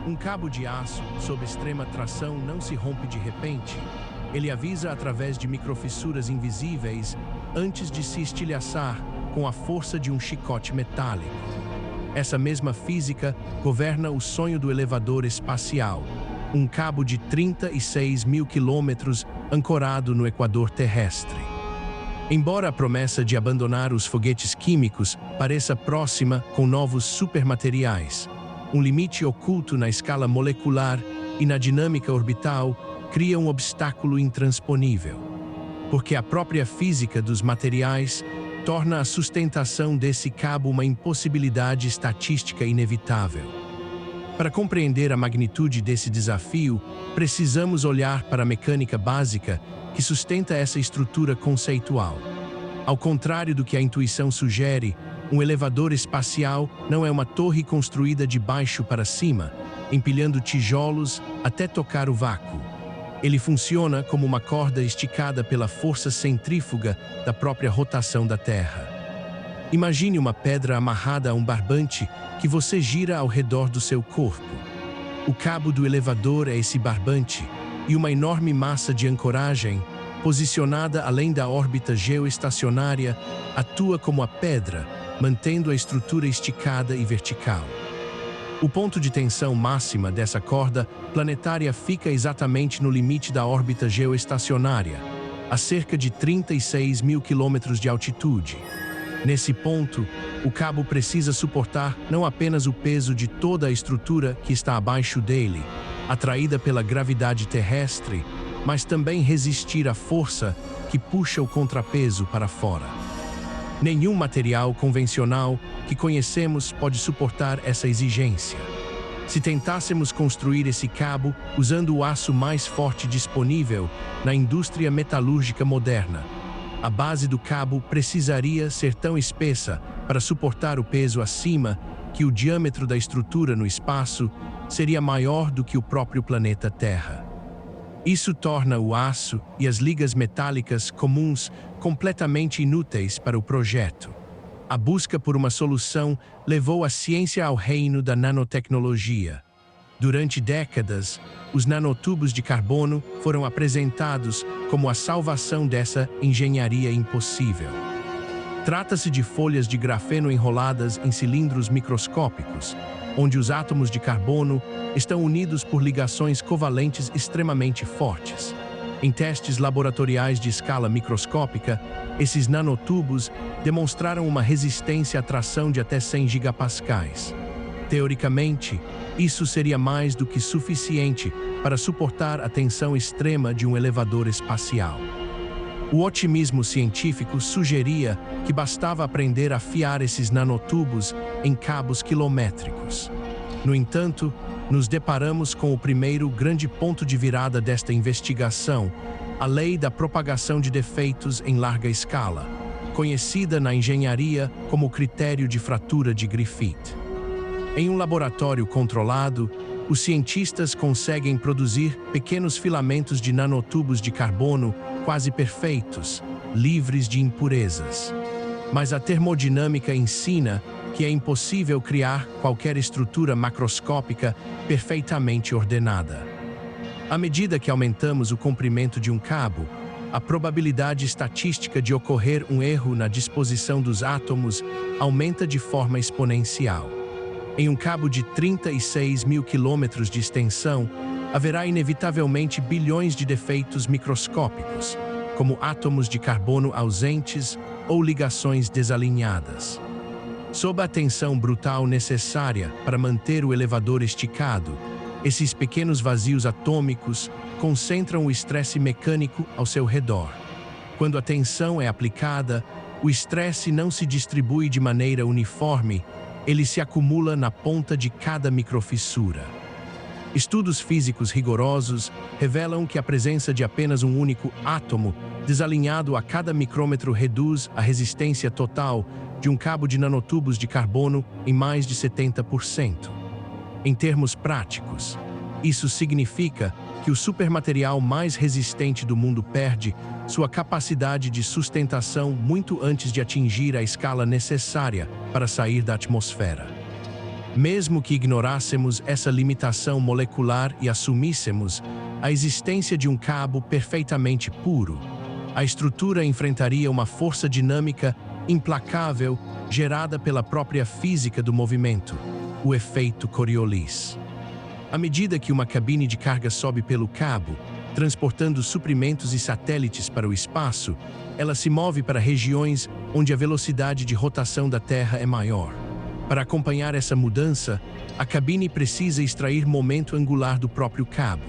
Um cabo de aço sob extrema tração não se rompe de repente. Ele avisa através de microfissuras invisíveis antes de se estilhaçar com a força de um chicote metálico. Essa mesma física governa o sonho do elevador espacial, um cabo de 36 mil quilômetros ancorado no equador terrestre. Embora a promessa de abandonar os foguetes químicos pareça próxima com novos supermateriais, um limite oculto na escala molecular e na dinâmica orbital cria um obstáculo intransponível, porque a própria física dos materiais torna a sustentação desse cabo uma impossibilidade estatística inevitável. Para compreender a magnitude desse desafio, precisamos olhar para a mecânica básica que sustenta essa estrutura conceitual. Ao contrário do que a intuição sugere, um elevador espacial não é uma torre construída de baixo para cima, empilhando tijolos até tocar o vácuo. Ele funciona como uma corda esticada pela força centrífuga da própria rotação da Terra. Imagine uma pedra amarrada a um barbante que você gira ao redor do seu corpo. O cabo do elevador é esse barbante, e uma enorme massa de ancoragem, posicionada além da órbita geoestacionária, atua como a pedra, mantendo a estrutura esticada e vertical. O ponto de tensão máxima dessa corda planetária fica exatamente no limite da órbita geoestacionária, a cerca de 36 mil quilômetros de altitude. Nesse ponto, o cabo precisa suportar não apenas o peso de toda a estrutura que está abaixo dele, atraída pela gravidade terrestre, mas também resistir à força que puxa o contrapeso para fora. Nenhum material convencional que conhecemos pode suportar essa exigência. Se tentássemos construir esse cabo usando o aço mais forte disponível na indústria metalúrgica moderna, a base do cabo precisaria ser tão espessa para suportar o peso acima que o diâmetro da estrutura no espaço seria maior do que o próprio planeta Terra. Isso torna o aço e as ligas metálicas comuns completamente inúteis para o projeto. A busca por uma solução levou a ciência ao reino da nanotecnologia. Durante décadas, os nanotubos de carbono foram apresentados como a salvação dessa engenharia impossível. Trata-se de folhas de grafeno enroladas em cilindros microscópicos, onde os átomos de carbono estão unidos por ligações covalentes extremamente fortes. Em testes laboratoriais de escala microscópica, esses nanotubos demonstraram uma resistência à tração de até 100 gigapascais. Teoricamente, isso seria mais do que suficiente para suportar a tensão extrema de um elevador espacial. O otimismo científico sugeria que bastava aprender a afiar esses nanotubos em cabos quilométricos. No entanto, nos deparamos com o primeiro grande ponto de virada desta investigação, a lei da propagação de defeitos em larga escala, conhecida na engenharia como o critério de fratura de Griffith. Em um laboratório controlado, os cientistas conseguem produzir pequenos filamentos de nanotubos de carbono quase perfeitos, livres de impurezas. Mas a termodinâmica ensina que é impossível criar qualquer estrutura macroscópica perfeitamente ordenada. À medida que aumentamos o comprimento de um cabo, a probabilidade estatística de ocorrer um erro na disposição dos átomos aumenta de forma exponencial. Em um cabo de 36 mil quilômetros de extensão, haverá inevitavelmente bilhões de defeitos microscópicos, como átomos de carbono ausentes ou ligações desalinhadas. Sob a tensão brutal necessária para manter o elevador esticado, esses pequenos vazios atômicos concentram o estresse mecânico ao seu redor. Quando a tensão é aplicada, o estresse não se distribui de maneira uniforme, ele se acumula na ponta de cada microfissura. Estudos físicos rigorosos revelam que a presença de apenas um único átomo desalinhado a cada micrômetro reduz a resistência total de um cabo de nanotubos de carbono em mais de 70%. Em termos práticos, isso significa que o supermaterial mais resistente do mundo perde sua capacidade de sustentação muito antes de atingir a escala necessária para sair da atmosfera. Mesmo que ignorássemos essa limitação molecular e assumíssemos a existência de um cabo perfeitamente puro, a estrutura enfrentaria uma força dinâmica implacável gerada pela própria física do movimento, o efeito Coriolis. À medida que uma cabine de carga sobe pelo cabo, transportando suprimentos e satélites para o espaço, ela se move para regiões onde a velocidade de rotação da Terra é maior. Para acompanhar essa mudança, a cabine precisa extrair momento angular do próprio cabo.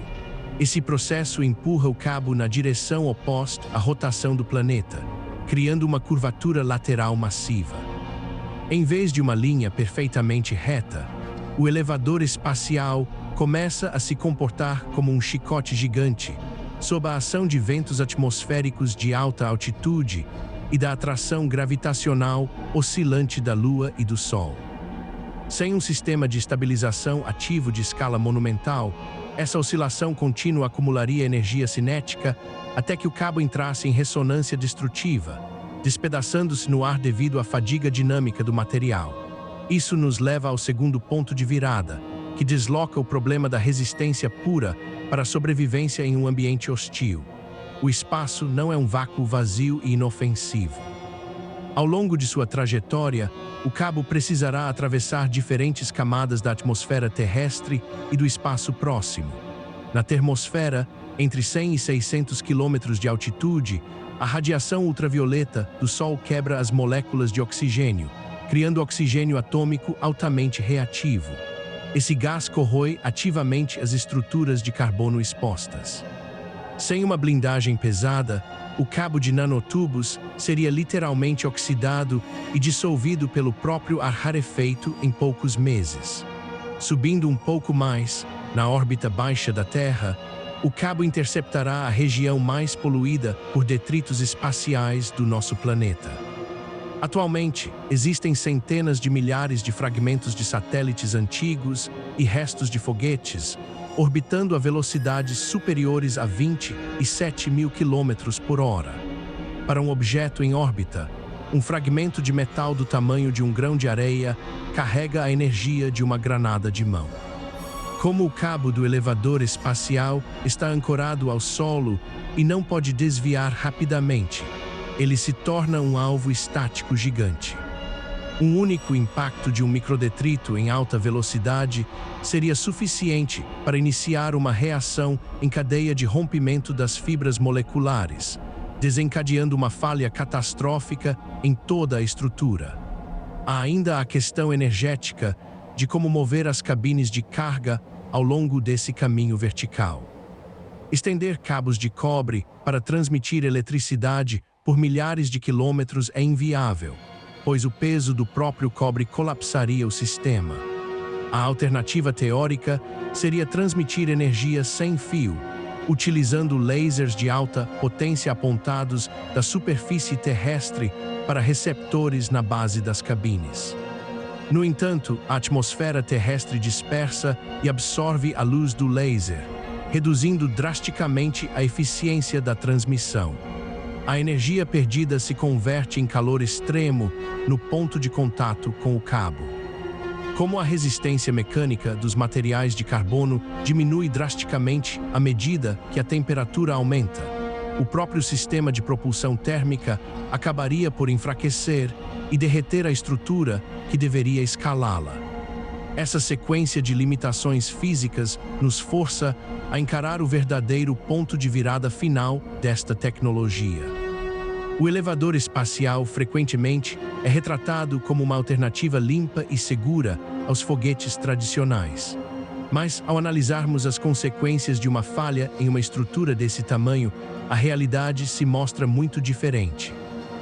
Esse processo empurra o cabo na direção oposta à rotação do planeta, criando uma curvatura lateral massiva. Em vez de uma linha perfeitamente reta, o elevador espacial começa a se comportar como um chicote gigante, sob a ação de ventos atmosféricos de alta altitude e da atração gravitacional oscilante da Lua e do Sol. Sem um sistema de estabilização ativo de escala monumental, essa oscilação contínua acumularia energia cinética até que o cabo entrasse em ressonância destrutiva, despedaçando-se no ar devido à fadiga dinâmica do material. Isso nos leva ao segundo ponto de virada, que desloca o problema da resistência pura para a sobrevivência em um ambiente hostil. O espaço não é um vácuo vazio e inofensivo. Ao longo de sua trajetória, o cabo precisará atravessar diferentes camadas da atmosfera terrestre e do espaço próximo. Na termosfera, entre 100 e 600 quilômetros de altitude, a radiação ultravioleta do Sol quebra as moléculas de oxigênio, criando oxigênio atômico altamente reativo. Esse gás corrói ativamente as estruturas de carbono expostas. Sem uma blindagem pesada, o cabo de nanotubos seria literalmente oxidado e dissolvido pelo próprio ar rarefeito em poucos meses. Subindo um pouco mais, na órbita baixa da Terra, o cabo interceptará a região mais poluída por detritos espaciais do nosso planeta. Atualmente, existem centenas de milhares de fragmentos de satélites antigos e restos de foguetes orbitando a velocidades superiores a 27.000 km/h. Para um objeto em órbita, um fragmento de metal do tamanho de um grão de areia carrega a energia de uma granada de mão. Como o cabo do elevador espacial está ancorado ao solo e não pode desviar rapidamente, ele se torna um alvo estático gigante. Um único impacto de um microdetrito em alta velocidade seria suficiente para iniciar uma reação em cadeia de rompimento das fibras moleculares, desencadeando uma falha catastrófica em toda a estrutura. Há ainda a questão energética de como mover as cabines de carga ao longo desse caminho vertical. Estender cabos de cobre para transmitir eletricidade por milhares de quilômetros é inviável, pois o peso do próprio cobre colapsaria o sistema. A alternativa teórica seria transmitir energia sem fio, utilizando lasers de alta potência apontados da superfície terrestre para receptores na base das cabines. No entanto, a atmosfera terrestre dispersa e absorve a luz do laser, reduzindo drasticamente a eficiência da transmissão. A energia perdida se converte em calor extremo no ponto de contato com o cabo. Como a resistência mecânica dos materiais de carbono diminui drasticamente à medida que a temperatura aumenta, o próprio sistema de propulsão térmica acabaria por enfraquecer e derreter a estrutura que deveria escalá-la. Essa sequência de limitações físicas nos força a encarar o verdadeiro ponto de virada final desta tecnologia. O elevador espacial frequentemente é retratado como uma alternativa limpa e segura aos foguetes tradicionais. Mas, ao analisarmos as consequências de uma falha em uma estrutura desse tamanho, a realidade se mostra muito diferente.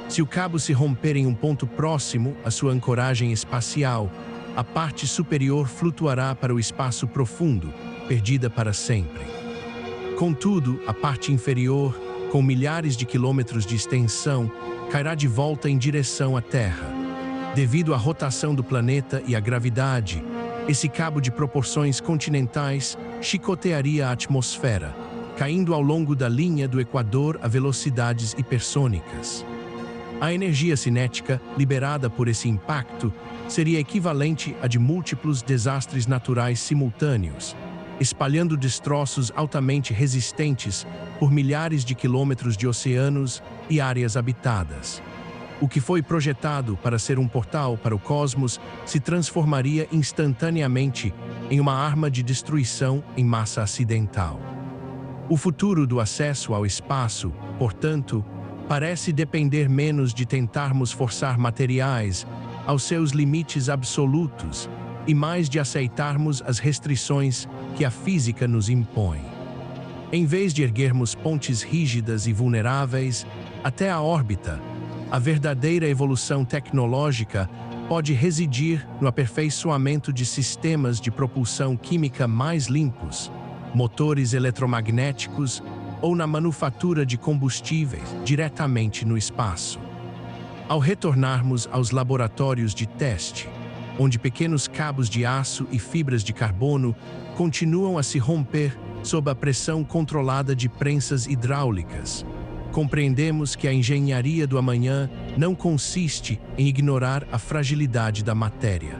Se o cabo se romper em um ponto próximo à sua ancoragem espacial, a parte superior flutuará para o espaço profundo, perdida para sempre. Contudo, a parte inferior, com milhares de quilômetros de extensão, cairá de volta em direção à Terra. Devido à rotação do planeta e à gravidade, esse cabo de proporções continentais chicotearia a atmosfera, caindo ao longo da linha do Equador a velocidades hipersônicas. A energia cinética liberada por esse impacto seria equivalente a de múltiplos desastres naturais simultâneos, espalhando destroços altamente resistentes por milhares de quilômetros de oceanos e áreas habitadas. O que foi projetado para ser um portal para o cosmos se transformaria instantaneamente em uma arma de destruição em massa acidental. O futuro do acesso ao espaço, portanto, parece depender menos de tentarmos forçar materiais aos seus limites absolutos e mais de aceitarmos as restrições que a física nos impõe. Em vez de erguermos pontes rígidas e vulneráveis até a órbita, a verdadeira evolução tecnológica pode residir no aperfeiçoamento de sistemas de propulsão química mais limpos, motores eletromagnéticos ou na manufatura de combustíveis diretamente no espaço. Ao retornarmos aos laboratórios de teste, onde pequenos cabos de aço e fibras de carbono continuam a se romper sob a pressão controlada de prensas hidráulicas, compreendemos que a engenharia do amanhã não consiste em ignorar a fragilidade da matéria.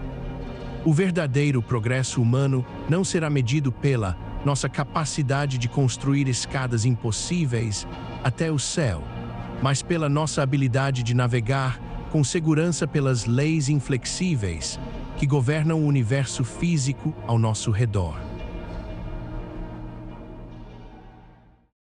O verdadeiro progresso humano não será medido pela nossa capacidade de construir escadas impossíveis até o céu, mas pela nossa habilidade de navegar com segurança pelas leis inflexíveis que governam o universo físico ao nosso redor.